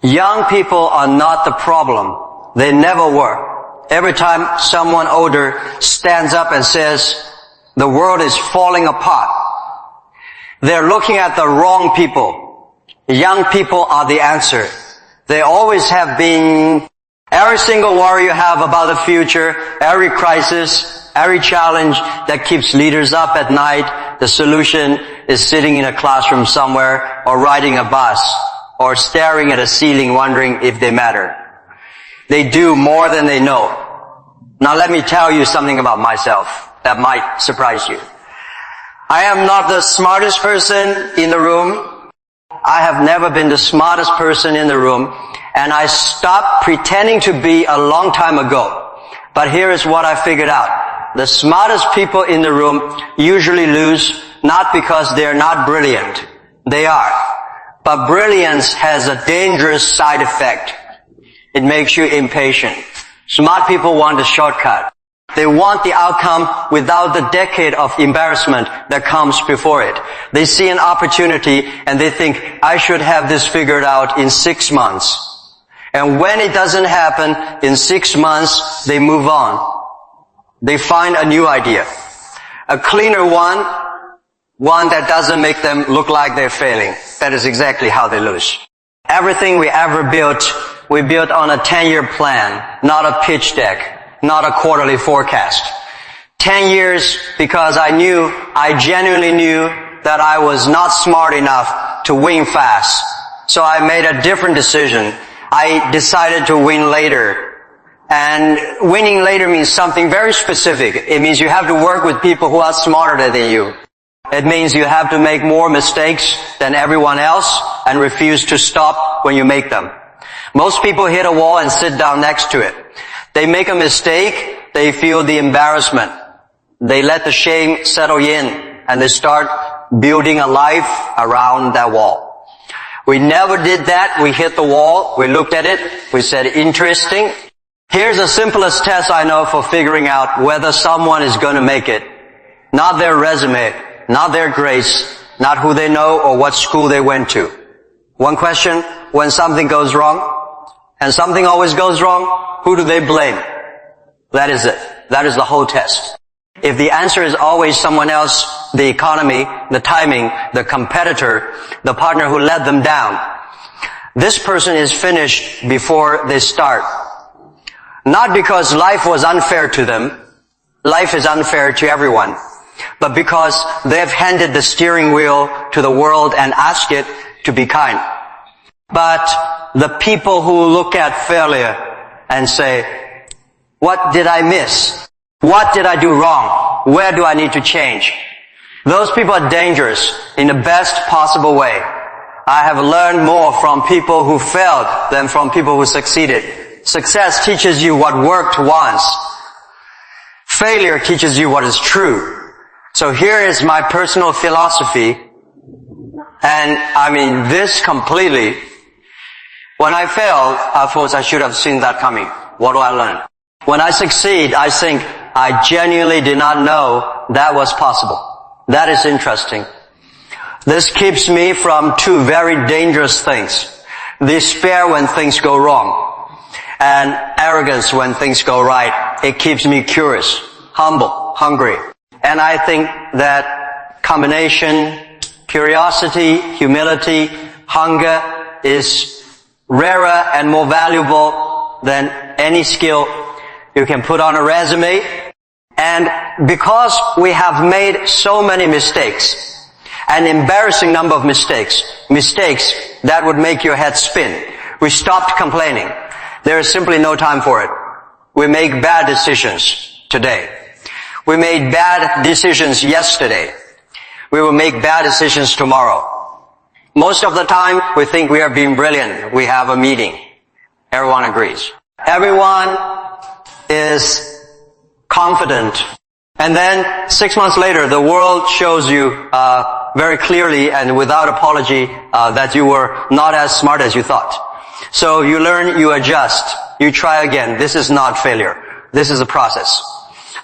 Young people are not the problem. They never were. Every time someone older stands up and says, the world is falling apart, they're looking at the wrong people. Young people are the answer. They always have been. Every single worry you have about the future, every crisis, every challenge that keeps leaders up at night, the solution is sitting in a classroom somewhere, or riding a bus, or staring at a ceiling wondering if they matter. They do more than they know. Now let me tell you something about myself that might surprise you. I am not the smartest person in the room. I have never been the smartest person in the room, and I stopped pretending to be a long time ago. But here is what I figured out. The smartest people in the room usually lose, not because they're not brilliant. They are. But brilliance has a dangerous side effect. It makes you impatient. Smart people want a shortcut. They want the outcome without the decade of embarrassment that comes before it. They see an opportunity and they think, I should have this figured out in 6 months. And when it doesn't happen in 6 months, they move on. They find a new idea. A cleaner one that doesn't make them look like they're failing. That is exactly how they lose. Everything we ever built, we built on a 10-year plan, not a pitch deck, not a quarterly forecast. 10 years because I genuinely knew that I was not smart enough to win fast. So I made a different decision. I decided to win later. And winning later means something very specific. It means you have to work with people who are smarter than you. It means you have to make more mistakes than everyone else and refuse to stop when you make them. Most people hit a wall and sit down next to it. They make a mistake, they feel the embarrassment. They let the shame settle in, and they start building a life around that wall. We never did that. We hit the wall, we looked at it, we said, interesting. Here's the simplest test I know for figuring out whether someone is going to make it. Not their resume, not their grades, not who they know or what school they went to. One question, when something goes wrong, and something always goes wrong, who do they blame? That is it. That is the whole test. If the answer is always someone else, the economy, the timing, the competitor, the partner who let them down, this person is finished before they start. Not because life was unfair to them. Life is unfair to everyone. But because they've handed the steering wheel to the world and asked it to be kind. But the people who look at failure and say, what did I miss? What did I do wrong? Where do I need to change? Those people are dangerous in the best possible way. I have learned more from people who failed than from people who succeeded. Success teaches you what worked once. Failure teaches you what is true. So here is my personal philosophy. And I mean this completely. When I failed, of course I should have seen that coming. What do I learn? When I succeed, I think I genuinely did not know that was possible. That is interesting. This keeps me from two very dangerous things. Despair when things go wrong, and arrogance when things go right. It keeps me curious, humble, hungry. And I think that combination, curiosity, humility, hunger, is rarer and more valuable than any skill you can put on a resume. And because we have made so many mistakes, an embarrassing number of mistakes that would make your head spin, we stopped complaining. There is simply no time for it. We make bad decisions today. We made bad decisions yesterday. We will make bad decisions tomorrow. Most of the time, we think we are being brilliant. We have a meeting. Everyone agrees. Everyone is confident. And then 6 months later, the world shows you very clearly and without apology that you were not as smart as you thought. So you learn, you adjust, you try again. This is not failure. This is a process.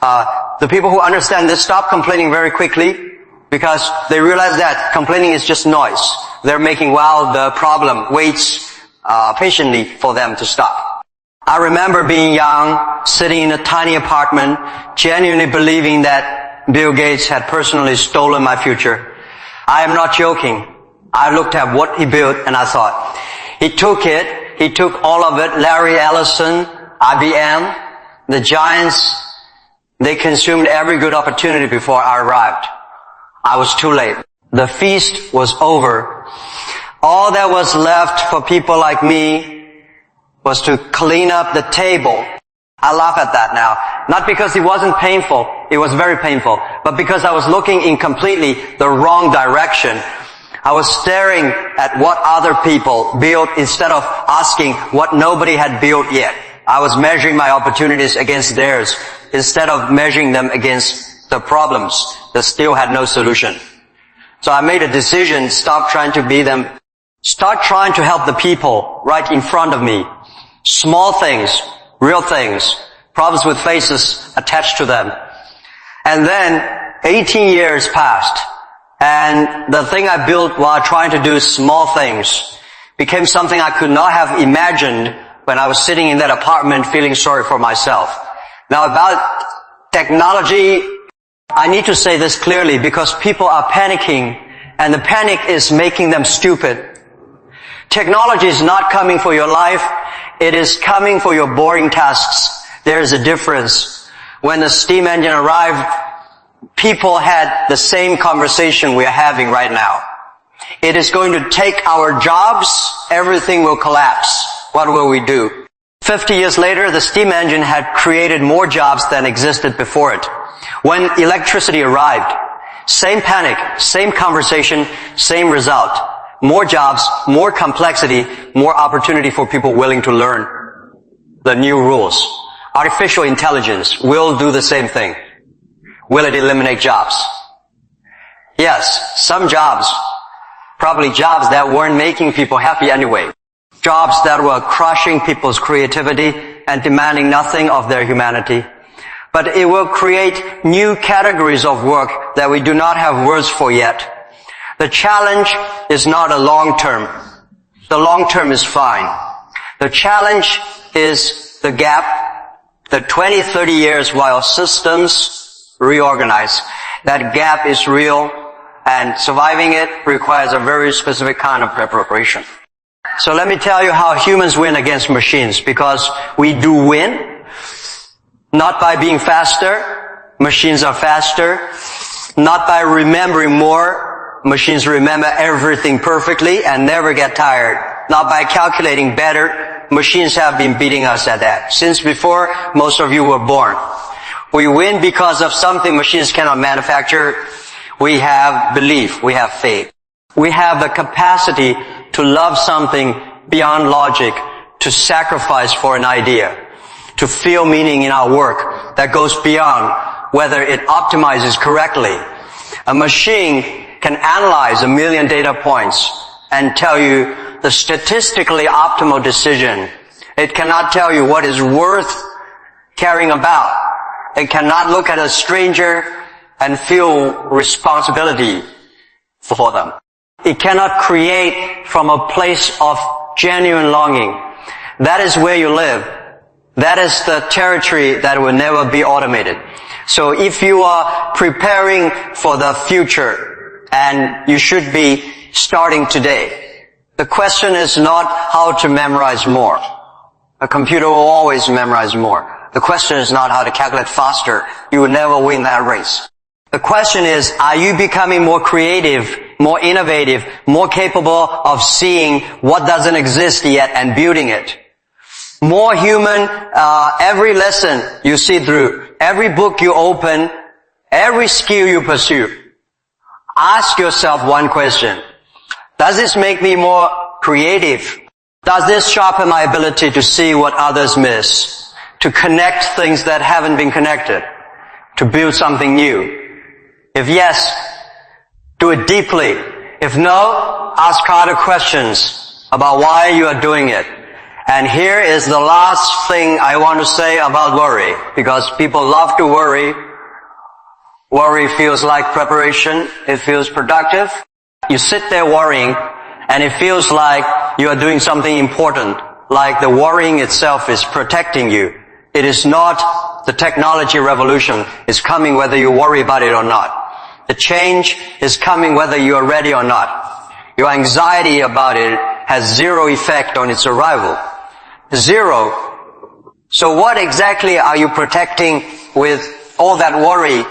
The people who understand this stop complaining very quickly because they realize that complaining is just noise. They're making, the problem weights patiently for them to stop. I remember being young, sitting in a tiny apartment, genuinely believing that Bill Gates had personally stolen my future. I am not joking. I looked at what he built and I thought, he took all of it, Larry Ellison, IBM, the giants, they consumed every good opportunity before I arrived. I was too late. The feast was over. All that was left for people like me was to clean up the table. I laugh at that now. Not because it wasn't painful. It was very painful. But because I was looking in completely the wrong direction. I was staring at what other people built instead of asking what nobody had built yet. I was measuring my opportunities against theirs instead of measuring them against the problems that still had no solution. So I made a decision, stop trying to be them. Start trying to help the people right in front of me. Small things, real things, problems with faces attached to them. And then 18 years passed, and the thing I built while trying to do small things became something I could not have imagined when I was sitting in that apartment feeling sorry for myself. Now about technology, I need to say this clearly because people are panicking and the panic is making them stupid. Technology is not coming for your life. It is coming for your boring tasks. There is a difference. When the steam engine arrived, people had the same conversation we are having right now. It is going to take our jobs. Everything will collapse. What will we do? 50 years later, the steam engine had created more jobs than existed before it. When electricity arrived, same panic, same conversation, same result. More jobs, more complexity, more opportunity for people willing to learn the new rules. Artificial intelligence will do the same thing. Will it eliminate jobs? Yes, some jobs, probably jobs that weren't making people happy anyway. Jobs that were crushing people's creativity and demanding nothing of their humanity. But it will create new categories of work that we do not have words for yet. The challenge is not a long term. The long term is fine. The challenge is the gap, the 20, 30 years while systems reorganize. That gap is real and surviving it requires a very specific kind of preparation. So let me tell you how humans win against machines, because we do win, not by being faster. Machines are faster. Not by remembering more. Machines remember everything perfectly and never get tired. Not by calculating better. Machines have been beating us at that since before most of you were born. We win because of something machines cannot manufacture. We have belief. We have faith. We have the capacity to love something beyond logic, to sacrifice for an idea, to feel meaning in our work that goes beyond whether it optimizes correctly. A machine can analyze 1 million data points and tell you the statistically optimal decision. It cannot tell you what is worth caring about. It cannot look at a stranger and feel responsibility for them. It cannot create from a place of genuine longing. That is where you live. That is the territory that will never be automated. So if you are preparing for the future, and you should be starting today, the question is not how to memorize more. A computer will always memorize more. The question is not how to calculate faster. You will never win that race. The question is, are you becoming more creative, more innovative, more capable of seeing what doesn't exist yet and building it? More human, every lesson you see through, every book you open, every skill you pursue. Ask yourself one question. Does this make me more creative? Does this sharpen my ability to see what others miss? To connect things that haven't been connected? To build something new? If yes, do it deeply. If no, ask harder questions about why you are doing it. And here is the last thing I want to say about worry, because people love to worry. Worry feels like preparation. It feels productive. You sit there worrying, and it feels like you are doing something important, like the worrying itself is protecting you. It is not the technology revolution. It's coming whether you worry about it or not. The change is coming whether you are ready or not. Your anxiety about it has zero effect on its arrival. Zero. So what exactly are you protecting with all that worry?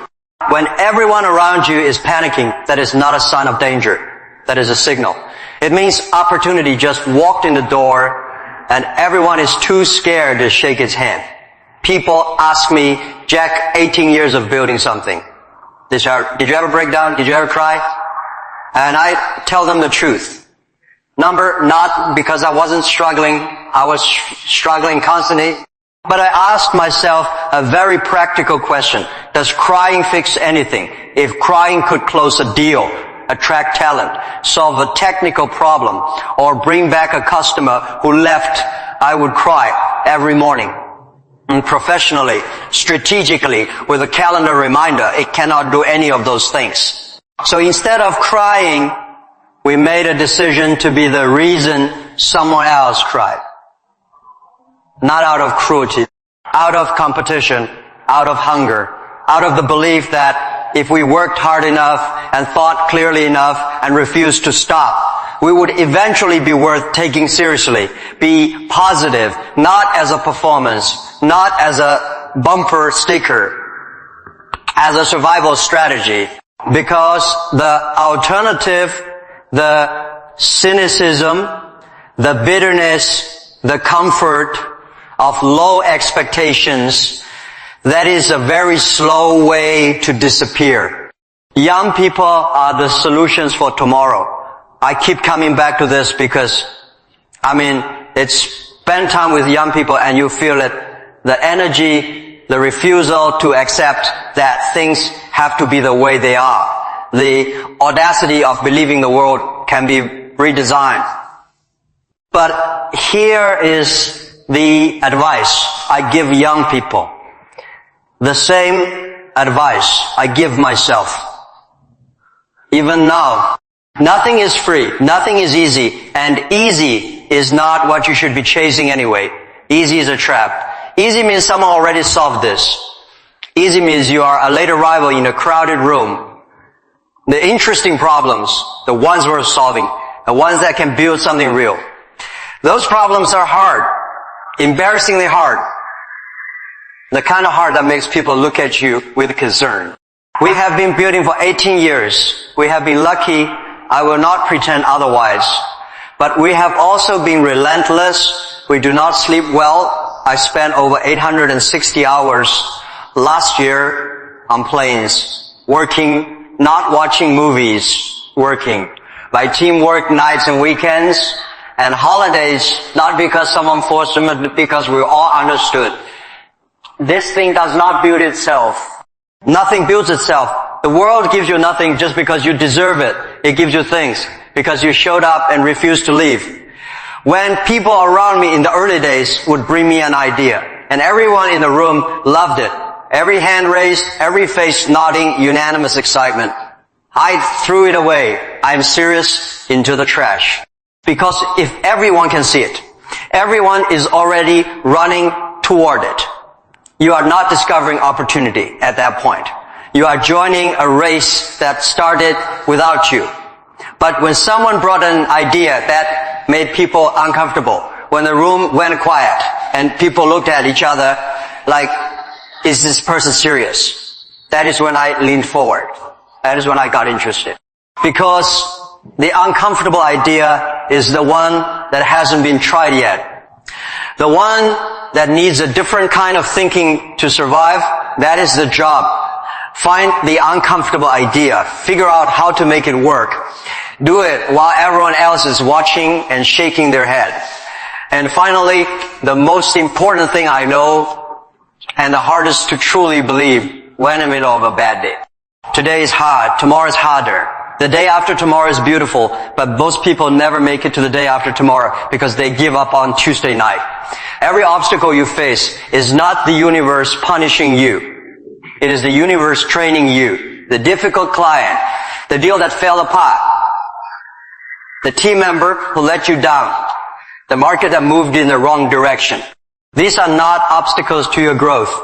When everyone around you is panicking, that is not a sign of danger. That is a signal. It means opportunity just walked in the door and everyone is too scared to shake its hand. People ask me, Jack, 18 years of building something. Did you ever break down? Did you ever cry? And I tell them the truth. Not because I wasn't struggling. I was struggling constantly. But I asked myself a very practical question. Does crying fix anything? If crying could close a deal, attract talent, solve a technical problem, or bring back a customer who left, I would cry every morning. And professionally, strategically, with a calendar reminder, it cannot do any of those things. So instead of crying, we made a decision to be the reason someone else cried. Not out of cruelty, out of competition, out of hunger, out of the belief that if we worked hard enough and thought clearly enough and refused to stop, we would eventually be worth taking seriously, be positive, not as a performance, not as a bumper sticker, as a survival strategy. Because the alternative, the cynicism, the bitterness, the comfort of low expectations, that is a very slow way to disappear. Young people are the solutions for tomorrow. I keep coming back to this because, it's spend time with young people and you feel it, the energy, the refusal to accept that things have to be the way they are. The audacity of believing the world can be redesigned. But here is the advice I give young people. The same advice I give myself. Even now, nothing is free, nothing is easy, and easy is not what you should be chasing anyway. Easy is a trap. Easy means someone already solved this. Easy means you are a late arrival in a crowded room. The interesting problems, the ones worth solving, the ones that can build something real. Those problems are hard, embarrassingly hard. The kind of hard that makes people look at you with concern. We have been building for 18 years. We have been lucky. I will not pretend otherwise. But we have also been relentless. We do not sleep well. I spent over 860 hours last year on planes, working, not watching movies, working. My team worked nights and weekends and holidays, not because someone forced them, but because we all understood. This thing does not build itself. Nothing builds itself. The world gives you nothing just because you deserve it. It gives you things because you showed up and refused to leave. When people around me in the early days would bring me an idea, and everyone in the room loved it. Every hand raised, every face nodding, unanimous excitement. I threw it away. I'm serious, into the trash. Because if everyone can see it, everyone is already running toward it. You are not discovering opportunity at that point. You are joining a race that started without you. But when someone brought an idea that made people uncomfortable, when the room went quiet and people looked at each other like, is this person serious? That is when I leaned forward. That is when I got interested. Because the uncomfortable idea is the one that hasn't been tried yet. The one that needs a different kind of thinking to survive, that is the job. Find the uncomfortable idea. Figure out how to make it work. Do it while everyone else is watching and shaking their head. And finally, the most important thing I know, and the hardest to truly believe, when in the middle of a bad day. Today is hard. Tomorrow is harder. The day after tomorrow is beautiful, but most people never make it to the day after tomorrow because they give up on Tuesday night. Every obstacle you face is not the universe punishing you. It is the universe training you. The difficult client, the deal that fell apart, the team member who let you down, The market that moved in the wrong direction. These are not obstacles to your growth.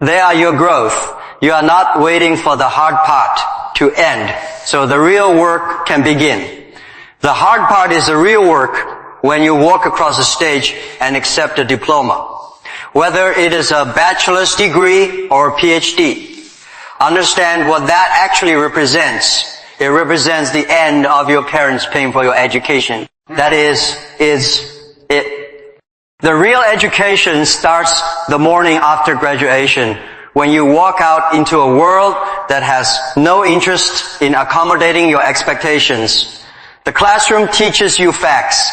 They are your growth. You are not waiting for the hard part to end, so the real work can begin. The hard part is the real work when you walk across the stage and accept a diploma. Whether it is a bachelor's degree or a PhD, understand what that actually represents. It represents the end of your parents paying for your education. That is it. The real education starts the morning after graduation, when you walk out into a world that has no interest in accommodating your expectations. The classroom teaches you facts.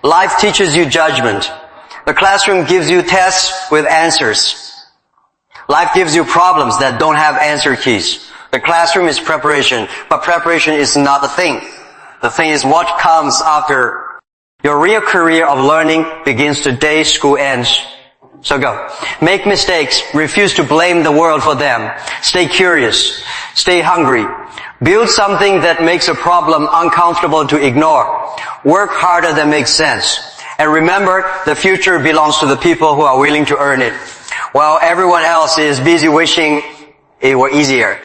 Life teaches you judgment. The classroom gives you tests with answers. Life gives you problems that don't have answer keys. The classroom is preparation, but preparation is not the thing. The thing is what comes after. Your real career of learning begins the day school ends. So go. Make mistakes. Refuse to blame the world for them. Stay curious. Stay hungry. Build something that makes a problem uncomfortable to ignore. Work harder than makes sense. And remember, the future belongs to the people who are willing to earn it, while everyone else is busy wishing it were easier.